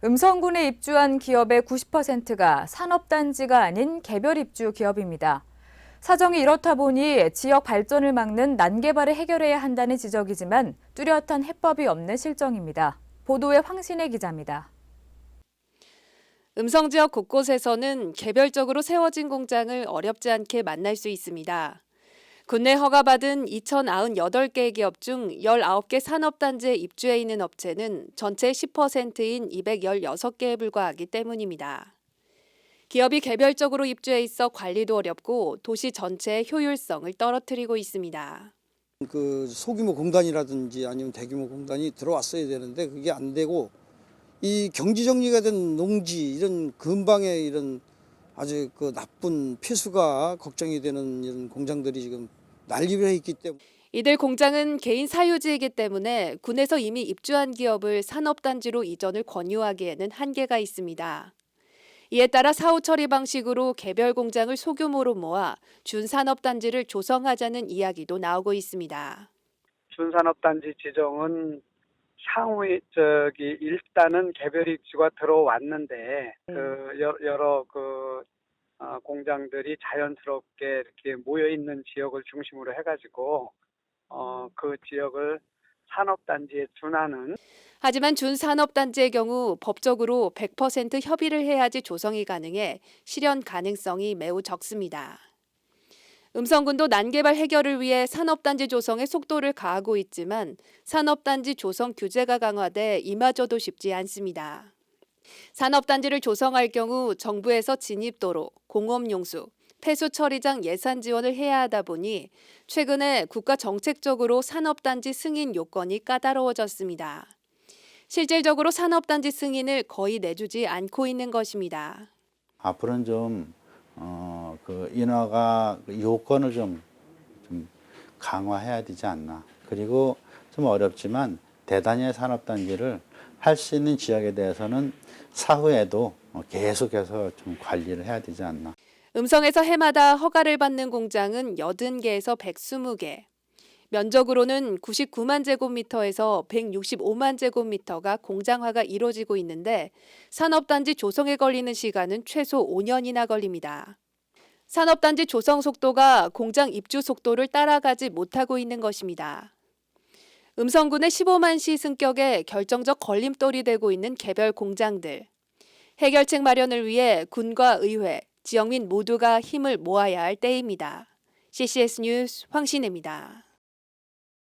음성군에 입주한 기업의 90%가 산업단지가 아닌 개별 입주 기업입니다. 사정이 이렇다 보니 지역 발전을 막는 난개발을 해결해야 한다는 지적이지만 뚜렷한 해법이 없는 실정입니다. 보도에 황신혜 기자입니다. 음성 지역 곳곳에서는 개별적으로 세워진 공장을 어렵지 않게 만날 수 있습니다. 국내 허가받은 2,098개 기업 중 19개 산업단지에 입주해 있는 업체는 전체 10%인 216개에 불과하기 때문입니다. 기업이 개별적으로 입주해 있어 관리도 어렵고 도시 전체의 효율성을 떨어뜨리고 있습니다. 소규모 공단이라든지 아니면 대규모 공단이 들어왔어야 되는데 그게 안 되고 이 경지 정리가 된 농지 이런 근방에 이런 아주 나쁜 폐수가 걱정이 되는 이런 공장들이 지금 난립을 해 있기 때문에 이들 공장은 개인 사유지이기 때문에 군에서 이미 입주한 기업을 산업단지로 이전을 권유하기에는 한계가 있습니다. 이에 따라 사후 처리 방식으로 개별 공장을 소규모로 모아 준산업단지를 조성하자는 이야기도 나오고 있습니다. 준산업단지 지정은 향후에 일단은 개별 입주가 들어왔는데 여러 공장들이 자연스럽게 이렇게 모여 있는 지역을 중심으로 해가지고 그 지역을 산업단지에 준하는. 하지만 준산업단지의 경우 법적으로 100% 협의를 해야지 조성이 가능해 실현 가능성이 매우 적습니다. 음성군도 난개발 해결을 위해 산업단지 조성에 속도를 가하고 있지만 산업단지 조성 규제가 강화돼 이마저도 쉽지 않습니다. 산업단지를 조성할 경우 정부에서 진입도로, 공업용수, 폐수처리장 예산 지원을 해야 하다 보니 최근에 국가 정책적으로 산업단지 승인 요건이 까다로워졌습니다. 실질적으로 산업단지 승인을 거의 내주지 않고 있는 것입니다. 앞으로는 좀 인허가 요건을 좀 강화해야 되지 않나. 그리고 좀 어렵지만 대단위의 산업단지를 할 수 있는 지역에 대해서는 사후에도 계속해서 좀 관리를 해야 되지 않나. 음성에서 해마다 허가를 받는 공장은 80개에서 120개. 면적으로는 99만 제곱미터에서 165만 제곱미터가 공장화가 이루어지고 있는데 산업단지 조성에 걸리는 시간은 최소 5년이나 걸립니다. 산업단지 조성 속도가 공장 입주 속도를 따라가지 못하고 있는 것입니다. 음성군의 15만 시 승격에 결정적 걸림돌이 되고 있는 개별 공장들. 해결책 마련을 위해 군과 의회, 지역민 모두가 힘을 모아야 할 때입니다. CCS 뉴스 황신혜입니다.